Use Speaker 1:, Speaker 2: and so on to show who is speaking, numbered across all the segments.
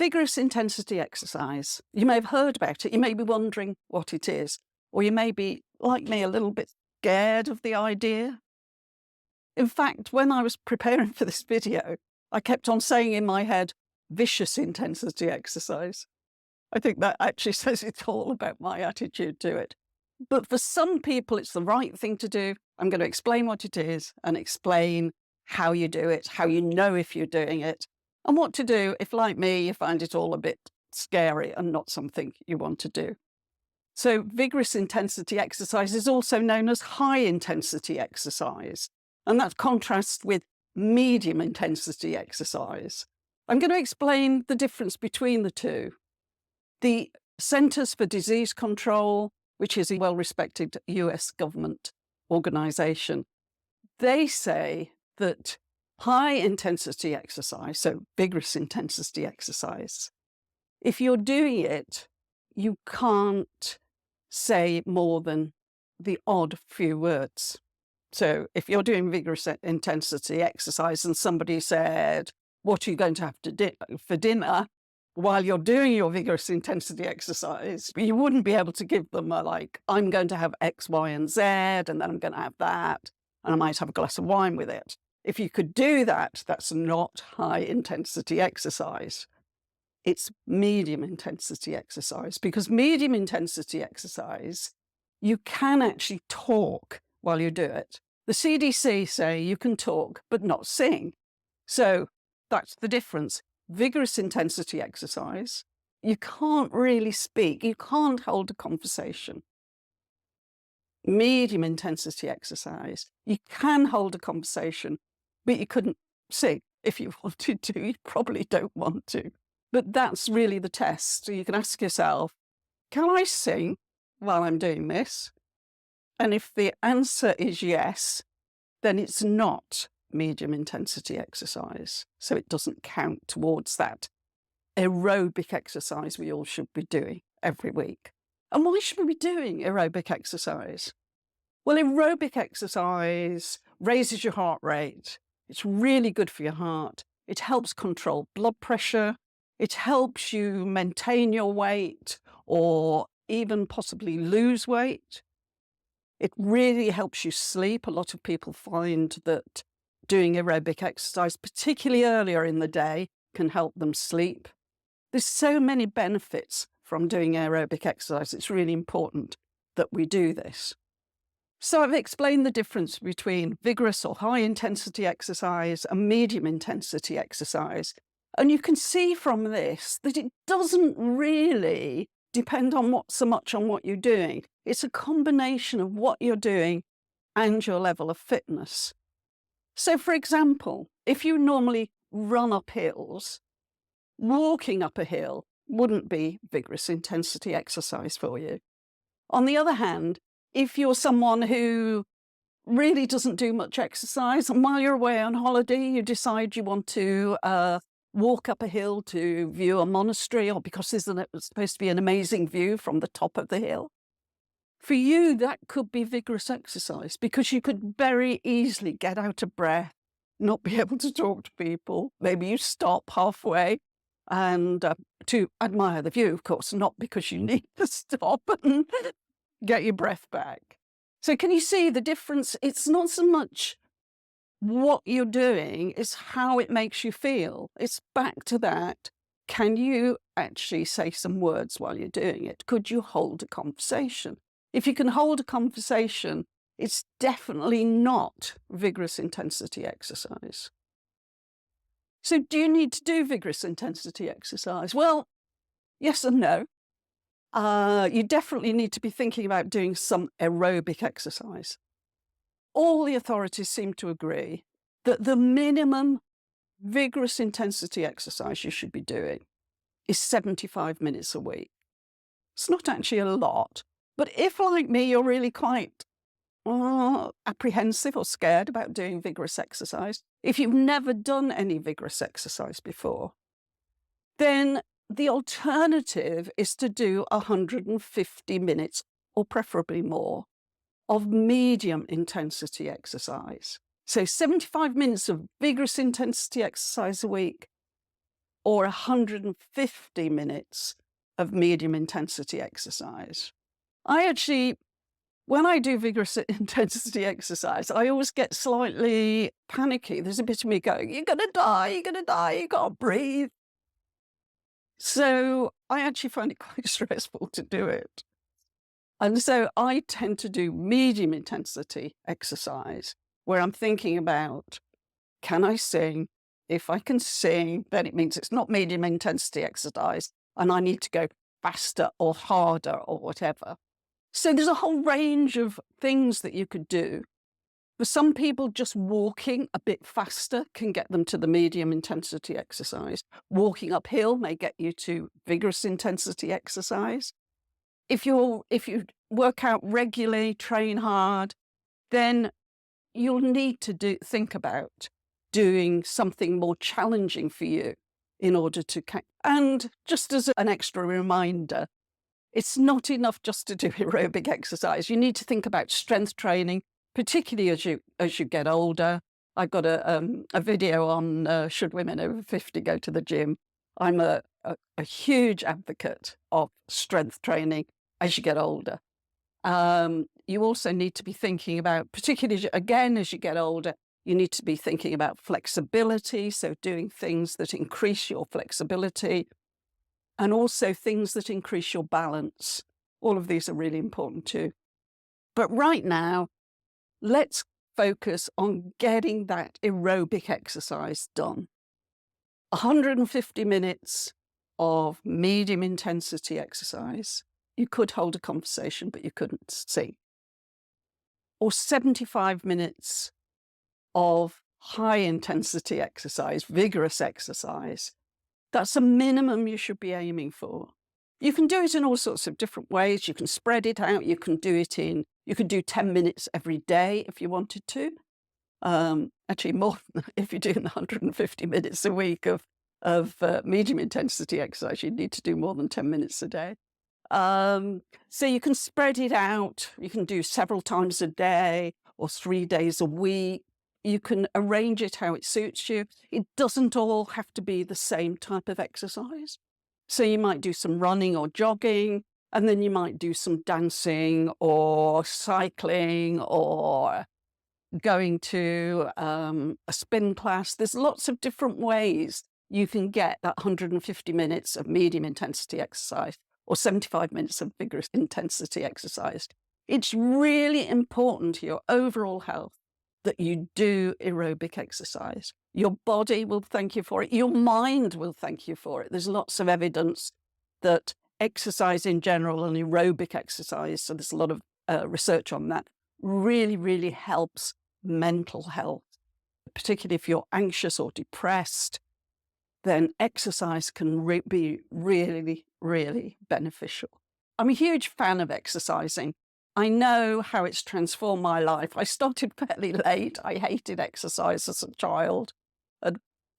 Speaker 1: Vigorous intensity exercise. You may have heard about it. You may be wondering what it is, or you may be, like me, a little bit scared of the idea. In fact, when I was preparing for this video, I kept on saying in my head, vicious intensity exercise. I think that actually says it all about my attitude to it. But for some people, it's the right thing to do. I'm going to explain what it is and explain how you do it, how you know if you're doing it, and what to do if, like me, you find it all a bit scary and not something you want to do. So vigorous intensity exercise is also known as high intensity exercise, and that contrasts with medium intensity exercise. I'm going to explain the difference between the two. The Centers for Disease Control, which is a well-respected US government organization, they say that high intensity exercise, so vigorous intensity exercise, if you're doing it, you can't say more than the odd few words. So if you're doing vigorous intensity exercise and somebody said, what are you going to have for dinner? While you're doing your vigorous intensity exercise, you wouldn't be able to give them I'm going to have X, Y, and Z, and then I'm going to have that, and I might have a glass of wine with it. If you could do that, that's not high intensity exercise. It's medium intensity exercise, because medium intensity exercise, you can actually talk while you do it. The CDC say you can talk but not sing. So that's the difference. Vigorous intensity exercise, you can't really speak, you can't hold a conversation. Medium intensity exercise, you can hold a conversation, but you couldn't sing if you wanted to. You probably don't want to. But that's really the test. So you can ask yourself, can I sing while I'm doing this? And if the answer is yes, then it's not medium intensity exercise. So it doesn't count towards that aerobic exercise we all should be doing every week. And why should we be doing aerobic exercise? Well, aerobic exercise raises your heart rate. It's really good for your heart. It helps control blood pressure. It helps you maintain your weight or even possibly lose weight. It really helps you sleep. A lot of people find that doing aerobic exercise, particularly earlier in the day, can help them sleep. There's so many benefits from doing aerobic exercise. It's really important that we do this. So I've explained the difference between vigorous or high intensity exercise and medium intensity exercise. And you can see from this that it doesn't really depend on so much on what you're doing. It's a combination of what you're doing and your level of fitness. So, for example, if you normally run up hills, walking up a hill wouldn't be vigorous intensity exercise for you. On the other hand, if you're someone who really doesn't do much exercise, and while you're away on holiday, you decide you want to walk up a hill to view a monastery, or because there's supposed to be an amazing view from the top of the hill, for you, that could be vigorous exercise, because you could very easily get out of breath, not be able to talk to people. Maybe you stop halfway and to admire the view, of course, not because you need to stop and get your breath back. So can you see the difference? It's not so much what you're doing, it's how it makes you feel. It's back to that. Can you actually say some words while you're doing it? Could you hold a conversation? If you can hold a conversation, it's definitely not vigorous intensity exercise. So do you need to do vigorous intensity exercise? Well, yes and no. You definitely need to be thinking about doing some aerobic exercise. All the authorities seem to agree that the minimum vigorous intensity exercise you should be doing is 75 minutes a week. It's not actually a lot, but if, like me, you're really quite apprehensive or scared about doing vigorous exercise, if you've never done any vigorous exercise before, then the alternative is to do 150 minutes, or preferably more, of medium intensity exercise. So 75 minutes of vigorous intensity exercise a week, or 150 minutes of medium intensity exercise. I actually, when I do vigorous intensity exercise, I always get slightly panicky. There's a bit of me going, you're going to die, you're going to die, you can't breathe. So I actually find it quite stressful to do it. And so I tend to do medium intensity exercise where I'm thinking about, can I sing? If I can sing, then it means it's not medium intensity exercise and I need to go faster or harder or whatever. So there's a whole range of things that you could do. For some people, just walking a bit faster can get them to the medium intensity exercise. Walking uphill may get you to vigorous intensity exercise. If you work out regularly, train hard, then you'll need to think about doing something more challenging for you in order to. And just as an extra reminder, it's not enough just to do aerobic exercise. You need to think about strength training, particularly as you get older. I've got a video on should women over 50 go to the gym. I'm a huge advocate of strength training as you get older. You also need to be thinking about, particularly again as you get older, you need to be thinking about flexibility, so doing things that increase your flexibility, and also things that increase your balance. All of these are really important too. But right now, let's focus on getting that aerobic exercise done. 150 minutes of medium intensity exercise. You could hold a conversation, but you couldn't sing. Or 75 minutes of high intensity exercise, vigorous exercise. That's a minimum you should be aiming for. You can do it in all sorts of different ways. You can spread it out. You can do 10 minutes every day if you wanted to. Actually, more if you're doing 150 minutes a week of medium intensity exercise, you need to do more than 10 minutes a day. So you can spread it out. You can do several times a day or 3 days a week. You can arrange it how it suits you. It doesn't all have to be the same type of exercise. So you might do some running or jogging, and then you might do some dancing or cycling or going to a spin class. There's lots of different ways you can get that 150 minutes of medium intensity exercise or 75 minutes of vigorous intensity exercise. It's really important to your overall health that you do aerobic exercise. Your body will thank you for it. Your mind will thank you for it. There's lots of evidence that exercise in general and aerobic exercise, so there's a lot of research on that, really, really helps mental health. Particularly if you're anxious or depressed, then exercise can be really, really beneficial. I'm a huge fan of exercising. I know how it's transformed my life. I started fairly late. I hated exercise as a child. At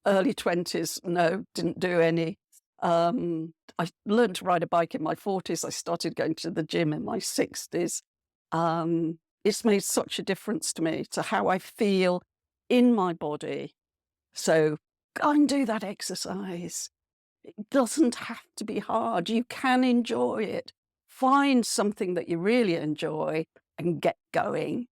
Speaker 1: early 20s, no, didn't do any. I learned to ride a bike in my 40s. I started going to the gym in my 60s. It's made such a difference to me, to how I feel in my body. So go and do that exercise. It doesn't have to be hard. You can enjoy it. Find something that you really enjoy and get going.